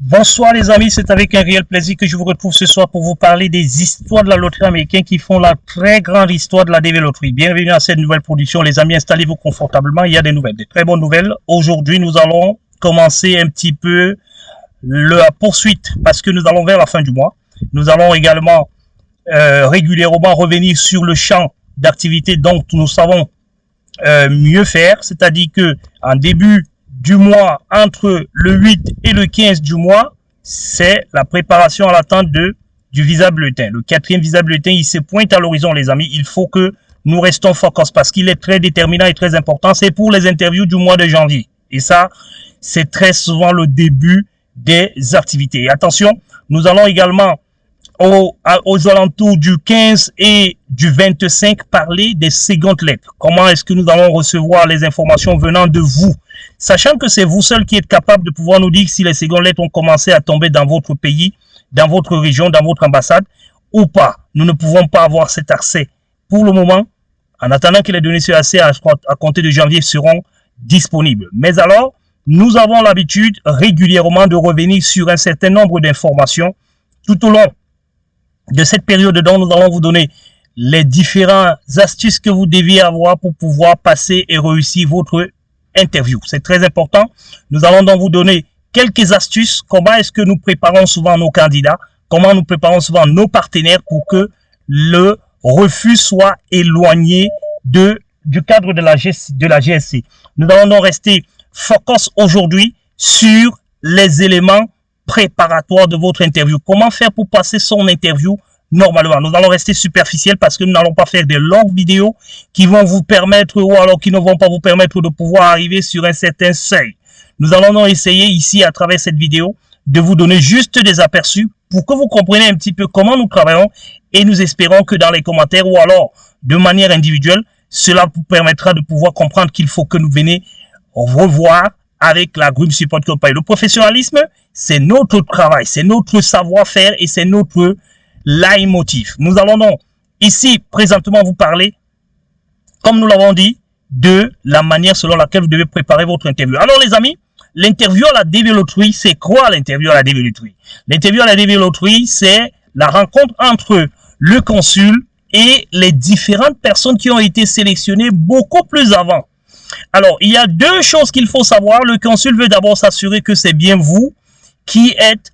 Bonsoir les amis, c'est avec un réel plaisir que je vous retrouve ce soir pour vous parler des histoires de la loterie américaine qui font la très grande histoire de la DV Loterie. Bienvenue à cette nouvelle production les amis, installez-vous confortablement, il y a des nouvelles, des très bonnes nouvelles. Aujourd'hui nous allons commencer un petit peu la poursuite parce que nous allons vers la fin du mois. Nous allons également régulièrement revenir sur le champ d'activité dont nous savons mieux faire, c'est-à-dire que en début du mois, entre le 8 et le 15 du mois, c'est la préparation à l'attente du visa bulletin. Le quatrième visa bulletin, il se pointe à l'horizon, les amis. Il faut que nous restons focus parce qu'il est très déterminant et très important. C'est pour les interviews du mois de janvier. Et ça, c'est très souvent le début des activités. Et attention, nous allons également aux alentours du 15 et du 25 parler des secondes lettres. Comment est-ce que nous allons recevoir les informations venant de vous? Sachant que c'est vous seul qui êtes capable de pouvoir nous dire si les secondes lettres ont commencé à tomber dans votre pays, dans votre région, dans votre ambassade ou pas. Nous ne pouvons pas avoir cet accès pour le moment. En attendant que les données sur accès à compter de janvier seront disponibles. Mais alors, nous avons l'habitude régulièrement de revenir sur un certain nombre d'informations tout au long de cette période dont nous allons vous donner les différentes astuces que vous deviez avoir pour pouvoir passer et réussir votre interview. C'est très important. Nous allons donc vous donner quelques astuces. Comment est-ce que nous préparons souvent nos candidats? Comment nous préparons souvent nos partenaires pour que le refus soit éloigné du cadre de la GSC. Nous allons donc rester focus aujourd'hui sur les éléments préparatoires de votre interview. Comment faire pour passer son interview normalement? Nous allons rester superficiels parce que nous n'allons pas faire des longues vidéos qui vont vous permettre ou alors qui ne vont pas vous permettre de pouvoir arriver sur un certain seuil. Nous allons donc essayer ici à travers cette vidéo de vous donner juste des aperçus pour que vous compreniez un petit peu comment nous travaillons et nous espérons que dans les commentaires ou alors de manière individuelle, cela vous permettra de pouvoir comprendre qu'il faut que nous venions revoir avec la Groom Support Company. Le professionnalisme, c'est notre travail, c'est notre savoir-faire et c'est notre leitmotiv. Nous allons donc ici présentement vous parler, comme nous l'avons dit, de la manière selon laquelle vous devez préparer votre interview. Alors les amis, l'interview à la DV Loterie, c'est quoi l'interview à la DV Loterie? L'interview à la DV Loterie, c'est la rencontre entre le consul et les différentes personnes qui ont été sélectionnées beaucoup plus avant. Alors, il y a deux choses qu'il faut savoir. Le consul veut d'abord s'assurer que c'est bien vous qui êtes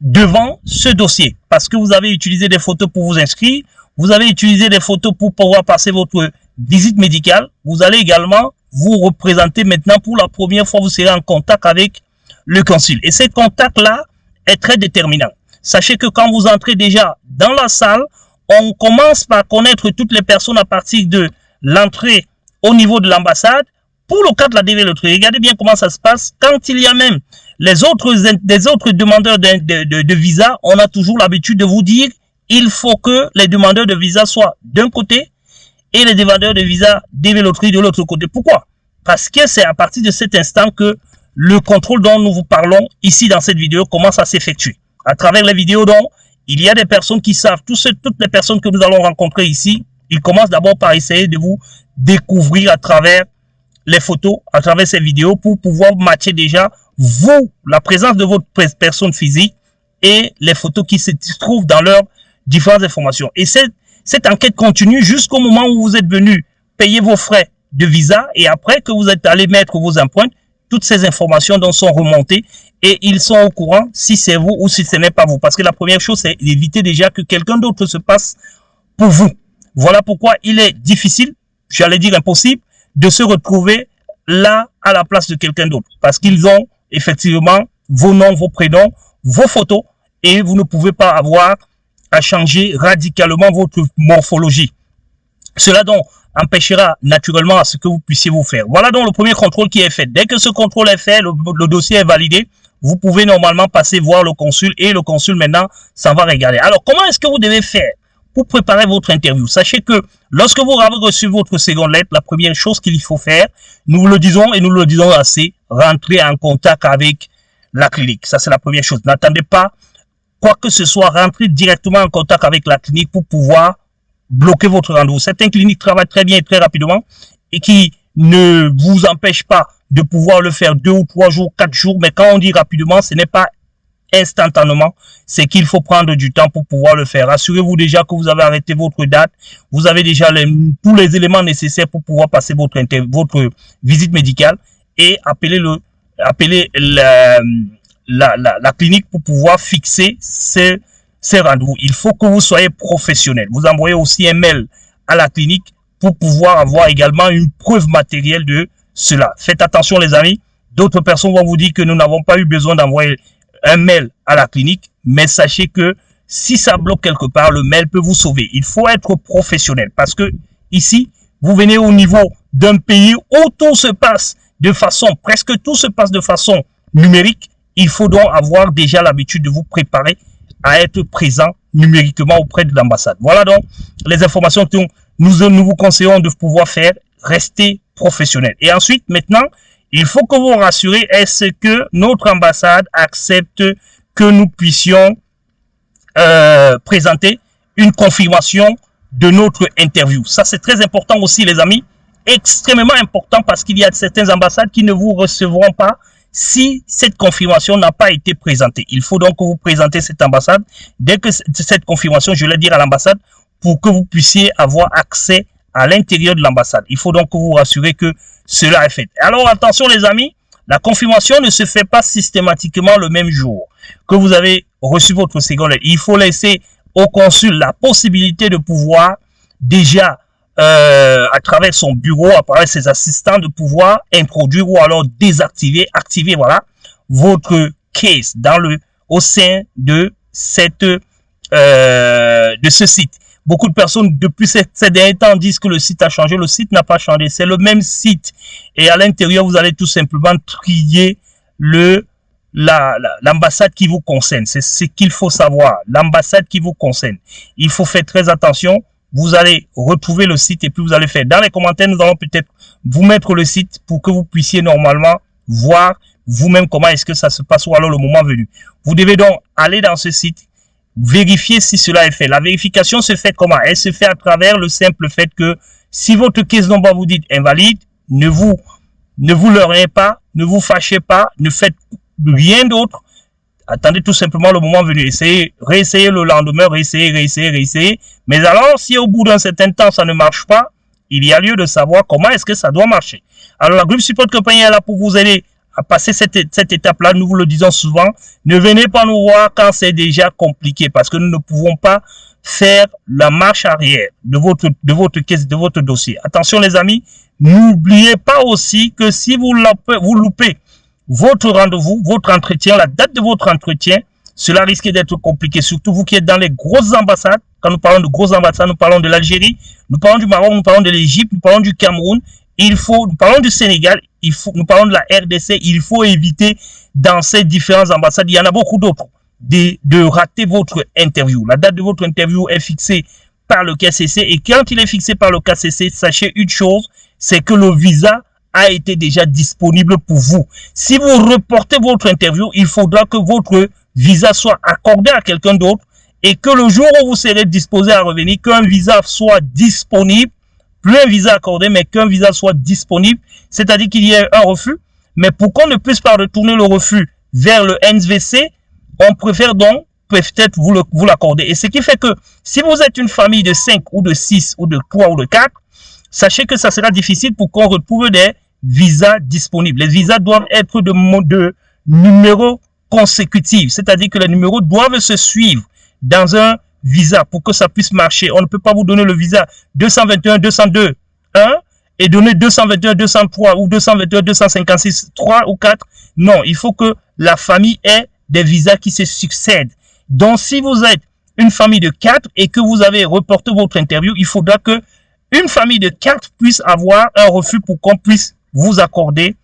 devant ce dossier. Parce que vous avez utilisé des photos pour vous inscrire. Vous avez utilisé des photos pour pouvoir passer votre visite médicale. Vous allez également vous représenter maintenant pour la première fois. Vous serez en contact avec le consul. Et ce contact-là est très déterminant. Sachez que quand vous entrez déjà dans la salle, on commence par connaître toutes les personnes à partir de l'entrée au niveau de l'ambassade. Pour le cas de la DV Loterie, regardez bien comment ça se passe. Quand il y a même des autres demandeurs de visa, on a toujours l'habitude de vous dire il faut que les demandeurs de visa soient d'un côté et les demandeurs de visa DV Loterie de l'autre côté. Pourquoi? Parce que c'est à partir de cet instant que le contrôle dont nous vous parlons ici dans cette vidéo commence à s'effectuer. À travers les vidéos dont il y a des personnes qui savent, toutes les personnes que nous allons rencontrer ici, ils commencent d'abord par essayer de vous découvrir à travers les photos, à travers ces vidéos pour pouvoir matcher déjà vous, la présence de votre personne physique et les photos qui se trouvent dans leurs différentes informations. Et cette enquête continue jusqu'au moment où vous êtes venu payer vos frais de visa et après que vous êtes allé mettre vos empreintes, toutes ces informations donc sont remontées et ils sont au courant si c'est vous ou si ce n'est pas vous. Parce que la première chose, c'est d'éviter déjà que quelqu'un d'autre se passe pour vous. Voilà pourquoi il est difficile, j'allais dire impossible, de se retrouver là à la place de quelqu'un d'autre. Parce qu'ils ont effectivement vos noms, vos prénoms, vos photos et vous ne pouvez pas avoir à changer radicalement votre morphologie. Cela donc empêchera naturellement à ce que vous puissiez vous faire. Voilà donc le premier contrôle qui est fait. Dès que ce contrôle est fait, le dossier est validé, vous pouvez normalement passer voir le consul et le consul maintenant s'en va regarder. Alors comment est-ce que vous devez faire pour préparer votre interview? Sachez que lorsque vous avez reçu votre seconde lettre, la première chose qu'il faut faire, nous vous le disons et nous le disons assez, rentrer en contact avec la clinique. Ça, c'est la première chose. N'attendez pas quoi que ce soit, rentrer directement en contact avec la clinique pour pouvoir bloquer votre rendez-vous. Certaines cliniques travaillent très bien et très rapidement et qui ne vous empêchent pas de pouvoir le faire 2 ou 3 jours, 4 jours. Mais quand on dit rapidement, ce n'est pas instantanément, c'est qu'il faut prendre du temps pour pouvoir le faire. Assurez-vous déjà que vous avez arrêté votre date, vous avez déjà tous les éléments nécessaires pour pouvoir passer votre visite médicale et appelez la clinique pour pouvoir fixer ces rendez-vous. Il faut que vous soyez professionnel. Vous envoyez aussi un mail à la clinique pour pouvoir avoir également une preuve matérielle de cela. Faites attention les amis, d'autres personnes vont vous dire que nous n'avons pas eu besoin d'envoyer un mail à la clinique, mais sachez que si ça bloque quelque part, le mail peut vous sauver. Il faut être professionnel parce que ici, vous venez au niveau d'un pays où tout se passe presque tout se passe de façon numérique. Il faut donc avoir déjà l'habitude de vous préparer à être présent numériquement auprès de l'ambassade. Voilà donc les informations que nous vous conseillons de pouvoir faire. Rester professionnel. Et ensuite, maintenant, il faut que vous vous rassurez, est-ce que notre ambassade accepte que nous puissions présenter une confirmation de notre interview. Ça, c'est très important aussi, les amis. Extrêmement important parce qu'il y a certaines ambassades qui ne vous recevront pas si cette confirmation n'a pas été présentée. Il faut donc que vous présentez cette ambassade. Dès que cette confirmation, je vais dire à l'ambassade pour que vous puissiez avoir accès à l'intérieur de l'ambassade. Il faut donc que vous vous rassurez que cela est fait. Alors attention les amis, la confirmation ne se fait pas systématiquement le même jour que vous avez reçu votre seconde lettre. Il faut laisser au consul la possibilité de pouvoir déjà à travers son bureau, à travers ses assistants, de pouvoir introduire ou alors désactiver, activer voilà votre case au sein de ce site. Beaucoup de personnes depuis ces derniers temps disent que le site a changé. Le site n'a pas changé. C'est le même site. Et à l'intérieur, vous allez tout simplement trier l'ambassade qui vous concerne. C'est ce qu'il faut savoir. L'ambassade qui vous concerne. Il faut faire très attention. Vous allez retrouver le site et puis vous allez faire. Dans les commentaires, nous allons peut-être vous mettre le site pour que vous puissiez normalement voir vous-même comment est-ce que ça se passe ou alors le moment venu. Vous devez donc aller dans ce site. Vérifier si cela est fait. La vérification se fait comment? Elle se fait à travers le simple fait que si votre caisse number vous dit invalide, ne vous leurrez pas, ne vous fâchez pas, ne faites rien d'autre. Attendez tout simplement le moment venu. Réessayez le lendemain, réessayez. Mais alors, si au bout d'un certain temps, ça ne marche pas, il y a lieu de savoir comment est-ce que ça doit marcher. Alors, la Group Support Company est là pour vous aider à passer cette étape-là. Nous vous le disons souvent. Ne venez pas nous voir quand c'est déjà compliqué parce que nous ne pouvons pas faire la marche arrière de votre caisse, de votre dossier. Attention les amis, n'oubliez pas aussi que si vous loupez votre rendez-vous, votre entretien, la date de votre entretien, cela risque d'être compliqué. Surtout vous qui êtes dans les grosses ambassades. Quand nous parlons de grosses ambassades, nous parlons de l'Algérie, nous parlons du Maroc, nous parlons de l'Égypte, nous parlons du Cameroun. Nous parlons du Sénégal, nous parlons de la RDC, il faut éviter dans ces différentes ambassades, il y en a beaucoup d'autres, de rater votre interview. La date de votre interview est fixée par le KCC et quand il est fixé par le KCC, sachez une chose, c'est que le visa a été déjà disponible pour vous. Si vous reportez votre interview, il faudra que votre visa soit accordé à quelqu'un d'autre et que le jour où vous serez disposé à revenir, qu'un visa soit disponible, plus un visa accordé, mais qu'un visa soit disponible, c'est-à-dire qu'il y ait un refus. Mais pour qu'on ne puisse pas retourner le refus vers le NVC, on préfère donc peut-être vous l'accorder. Et ce qui fait que si vous êtes une famille de 5 ou de 6 ou de 3 ou de 4, sachez que ça sera difficile pour qu'on retrouve des visas disponibles. Les visas doivent être de numéros consécutifs, c'est-à-dire que les numéros doivent se suivre dans un visa pour que ça puisse marcher. On ne peut pas vous donner le visa 221, 202, 1 et donner 221, 203 ou 221, 256, 3 ou 4. Non, il faut que la famille ait des visas qui se succèdent. Donc, si vous êtes une famille de 4 et que vous avez reporté votre interview, il faudra que une famille de 4 puisse avoir un refus pour qu'on puisse vous accorder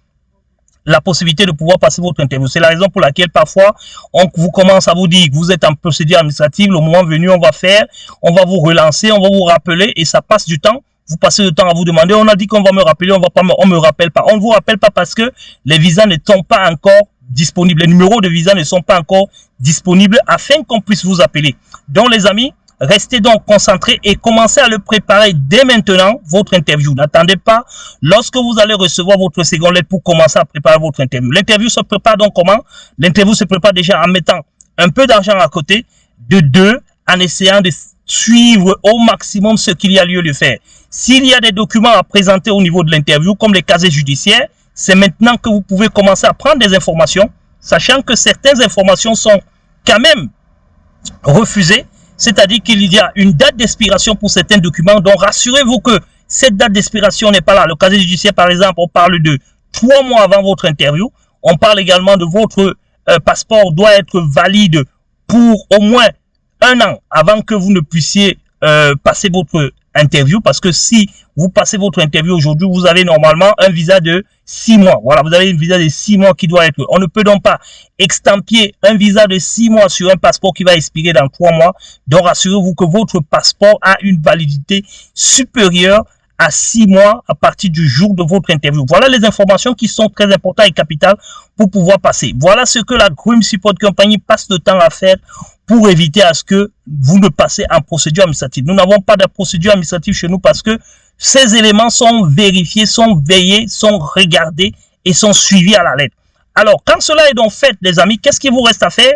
la possibilité de pouvoir passer votre interview. C'est la raison pour laquelle parfois on vous commence à vous dire que vous êtes en procédure administrative, le moment venu on va vous relancer, on va vous rappeler et ça passe du temps. Vous passez le temps à vous demander, on a dit qu'on va me rappeler, on me rappelle pas. On ne vous rappelle pas parce que les visas ne sont pas encore disponibles. Les numéros de visa ne sont pas encore disponibles afin qu'on puisse vous appeler. Donc les amis, restez donc concentrés et commencez à le préparer dès maintenant, votre interview. N'attendez pas lorsque vous allez recevoir votre seconde lettre pour commencer à préparer votre interview. L'interview se prépare donc comment? L'interview se prépare déjà en mettant un peu d'argent à côté. De deux, en essayant de suivre au maximum ce qu'il y a lieu de faire. S'il y a des documents à présenter au niveau de l'interview, comme les casiers judiciaires, c'est maintenant que vous pouvez commencer à prendre des informations, sachant que certaines informations sont quand même refusées, c'est-à-dire qu'il y a une date d'expiration pour certains documents, donc rassurez-vous que cette date d'expiration n'est pas là. Le casier judiciaire, par exemple, on parle de 3 mois avant votre interview. On parle également de votre passeport doit être valide pour au moins 1 an avant que vous ne puissiez passer votre interview, parce que si vous passez votre interview aujourd'hui, vous avez normalement un visa de 6 mois. Voilà, vous avez un visa de 6 mois qui doit être. On ne peut donc pas extampier un visa de 6 mois sur un passeport qui va expirer dans 3 mois. Donc rassurez-vous que votre passeport a une validité supérieure à 6 mois à partir du jour de votre interview. Voilà les informations qui sont très importantes et capitales pour pouvoir passer. Voilà ce que la Grim Support Company passe le temps à faire pour éviter à ce que vous ne passez en procédure administrative. Nous n'avons pas de procédure administrative chez nous parce que ces éléments sont vérifiés, sont veillés, sont regardés et sont suivis à la lettre. Alors, quand cela est donc fait, les amis, qu'est-ce qu'il vous reste à faire?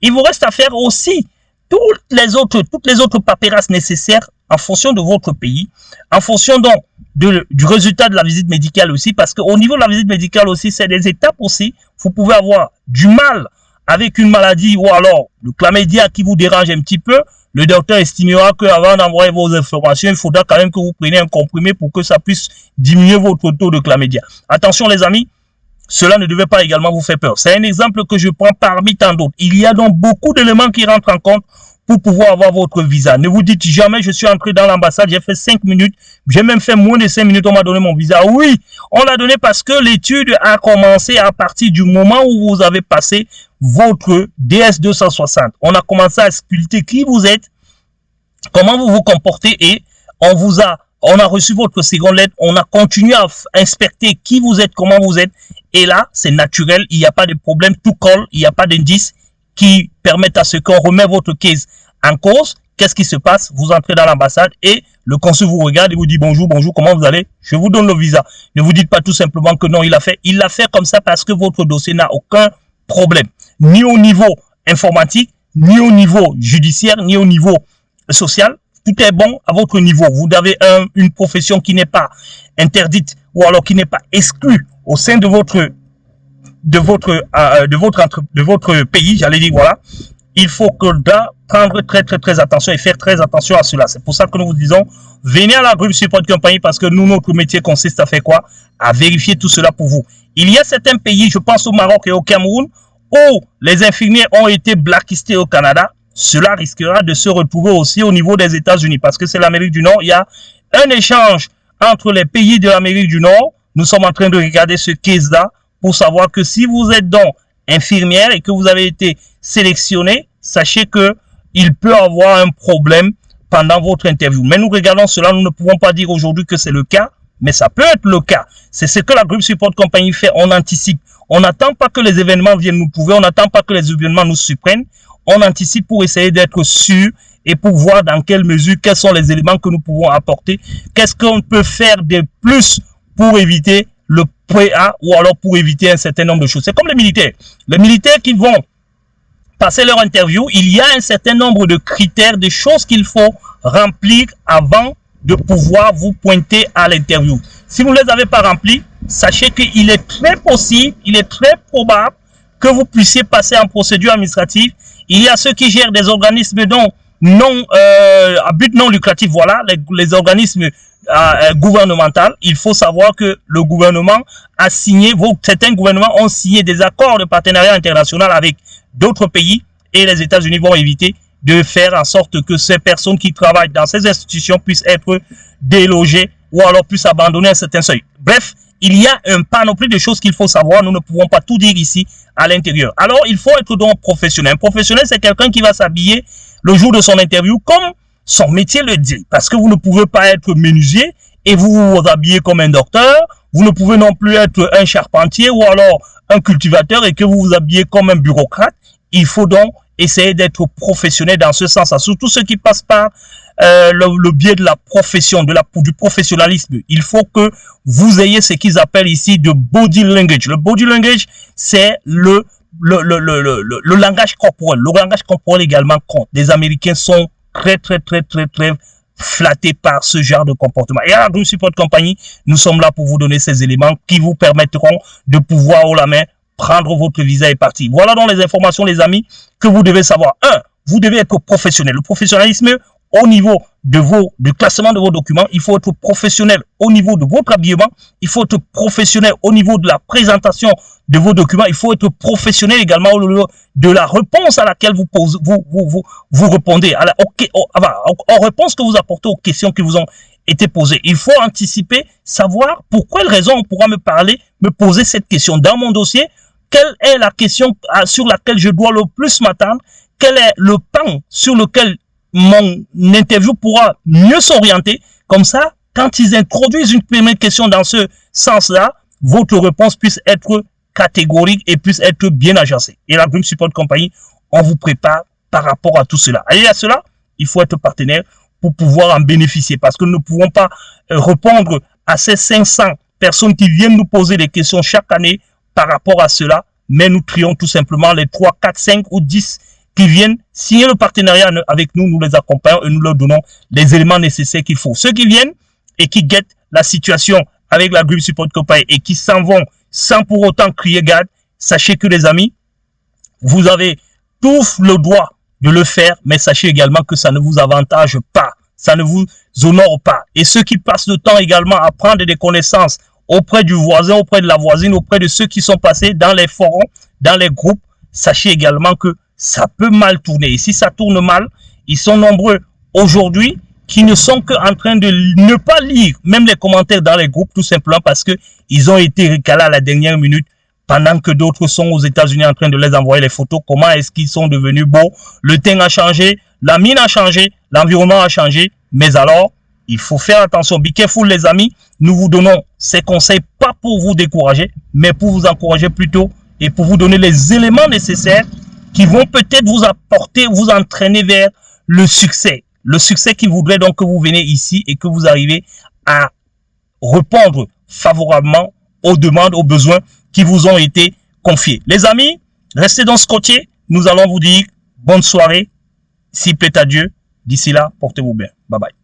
Il vous reste à faire aussi toutes les autres papyrasses nécessaires en fonction de votre pays, en fonction donc du résultat de la visite médicale aussi, parce qu'au niveau de la visite médicale aussi, c'est des étapes aussi. Vous pouvez avoir du mal avec une maladie ou alors le chlamydia qui vous dérange un petit peu. Le docteur estimera qu'avant d'envoyer vos informations, il faudra quand même que vous preniez un comprimé pour que ça puisse diminuer votre taux de chlamydia. Attention les amis, cela ne devait pas également vous faire peur. C'est un exemple que je prends parmi tant d'autres. Il y a donc beaucoup d'éléments qui rentrent en compte pour pouvoir avoir votre visa. Ne vous dites jamais, je suis entré dans l'ambassade, j'ai fait 5 minutes, j'ai même fait moins de 5 minutes, on m'a donné mon visa. Oui, on l'a donné parce que l'étude a commencé à partir du moment où vous avez passé votre DS-260. On a commencé à sculpter qui vous êtes, comment vous vous comportez et on a reçu votre seconde lettre, on a continué à inspecter qui vous êtes, comment vous êtes. Et là, c'est naturel, il n'y a pas de problème, tout colle, il n'y a pas d'indice qui permettent à ce qu'on remet votre case en cause. Qu'est-ce qui se passe? Vous entrez dans l'ambassade et le consul vous regarde et vous dit bonjour, bonjour, comment vous allez? Je vous donne le visa. Ne vous dites pas tout simplement que non, il l'a fait. Il l'a fait comme ça parce que votre dossier n'a aucun problème. Ni au niveau informatique, ni au niveau judiciaire, ni au niveau social. Tout est bon à votre niveau. Vous avez une profession qui n'est pas interdite ou alors qui n'est pas exclue au sein de votre pays, j'allais dire, voilà. Il faut que prendre très attention et faire très attention à cela. C'est pour ça que nous vous disons, venez à la Grim Support Company parce que nous, notre métier consiste à faire quoi? À vérifier tout cela pour vous. Il y a certains pays, je pense au Maroc et au Cameroun, où les infirmiers ont été blacklistés au Canada. Cela risquera de se retrouver aussi au niveau des États-Unis parce que c'est l'Amérique du Nord. Il y a un échange entre les pays de l'Amérique du Nord. Nous sommes en train de regarder ce case-là pour savoir que si vous êtes donc infirmière et que vous avez été sélectionné, sachez que il peut avoir un problème pendant votre interview. Mais nous regardons cela, nous ne pouvons pas dire aujourd'hui que c'est le cas, mais ça peut être le cas. C'est ce que la Grim Support Company fait, on anticipe. On n'attend pas que les événements viennent nous prouver, on n'attend pas que les événements nous surprennent. On anticipe pour essayer d'être sûr et pour voir dans quelle mesure, quels sont les éléments que nous pouvons apporter. Qu'est-ce qu'on peut faire de plus pour éviter le PA ou alors pour éviter un certain nombre de choses. C'est comme les militaires. Les militaires qui vont passer leur interview, il y a un certain nombre de critères, de choses qu'il faut remplir avant de pouvoir vous pointer à l'interview. Si vous ne les avez pas remplis, sachez qu'il est très possible, il est très probable que vous puissiez passer en procédure administrative. Il y a ceux qui gèrent des organismes à but non lucratif, voilà, les organismes gouvernemental. Il faut savoir que le gouvernement a signé, certains gouvernements ont signé des accords de partenariat international avec d'autres pays et les États-Unis vont éviter de faire en sorte que ces personnes qui travaillent dans ces institutions puissent être délogées ou alors puissent abandonner un certain seuil. Bref, il y a un panoplie de choses qu'il faut savoir. Nous ne pouvons pas tout dire ici à l'intérieur. Alors, il faut être donc professionnel. Un professionnel, c'est quelqu'un qui va s'habiller le jour de son interview comme son métier le dit. Parce que vous ne pouvez pas être menuisier et vous habiller comme un docteur. Vous ne pouvez non plus être un charpentier ou alors un cultivateur et que vous vous habillez comme un bureaucrate. Il faut donc essayer d'être professionnel dans ce sens-là. Surtout ceux qui passent par le biais de la profession, du professionnalisme. Il faut que vous ayez ce qu'ils appellent ici de body language. Le body language, c'est le le langage corporel. Le langage corporel également compte. Les Américains sont très flattés par ce genre de comportement. Et à la Group Support Company, nous sommes là pour vous donner ces éléments qui vous permettront de pouvoir, haut la main, prendre votre visa et partir. Voilà donc les informations, les amis, que vous devez savoir. 1. Vous devez être professionnel. Le professionnalisme, au niveau du classement de vos documents, il faut être professionnel au niveau de votre habillement, il faut être professionnel au niveau de la présentation de vos documents, il faut être professionnel également au niveau de la réponse à laquelle vous répondez, aux réponses que vous apportez aux questions qui vous ont été posées. Il faut anticiper, savoir pour quelle raison on pourra me poser cette question dans mon dossier, quelle est la question sur laquelle je dois le plus m'attendre, quel est le temps sur lequel mon interview pourra mieux s'orienter. Comme ça, quand ils introduisent une première question dans ce sens-là, votre réponse puisse être catégorique et puisse être bien agencée. Et la Group Support Company, on vous prépare par rapport à tout cela. Et à cela, il faut être partenaire pour pouvoir en bénéficier parce que nous ne pouvons pas répondre à ces 500 personnes qui viennent nous poser des questions chaque année par rapport à cela, mais nous trions tout simplement les 3, 4, 5 ou 10 qui viennent signer le partenariat avec nous, nous les accompagnons et nous leur donnons les éléments nécessaires qu'il faut. Ceux qui viennent et qui guettent la situation avec la Group Support Company et qui s'en vont sans pour autant crier garde, sachez que les amis, vous avez tout le droit de le faire, mais sachez également que ça ne vous avantage pas, ça ne vous honore pas. Et ceux qui passent le temps également à prendre des connaissances auprès du voisin, auprès de la voisine, auprès de ceux qui sont passés dans les forums, dans les groupes, sachez également que ça peut mal tourner. Et si ça tourne mal, ils sont nombreux aujourd'hui qui ne sont qu'en train de ne pas lire même les commentaires dans les groupes, tout simplement parce que ils ont été recalés à la dernière minute pendant que d'autres sont aux États-Unis en train de les envoyer les photos. Comment est-ce qu'ils sont devenus beaux? Le teint a changé, la mine a changé, l'environnement a changé. Mais alors, il faut faire attention. Be careful, les amis. Nous vous donnons ces conseils pas pour vous décourager, mais pour vous encourager plutôt et pour vous donner les éléments nécessaires qui vont peut-être vous apporter, vous entraîner vers le succès. Le succès qui voudrait donc que vous venez ici et que vous arrivez à répondre favorablement aux demandes, aux besoins qui vous ont été confiés. Les amis, restez dans ce côté. Nous allons vous dire bonne soirée, s'il plaît à Dieu. D'ici là, portez-vous bien. Bye bye.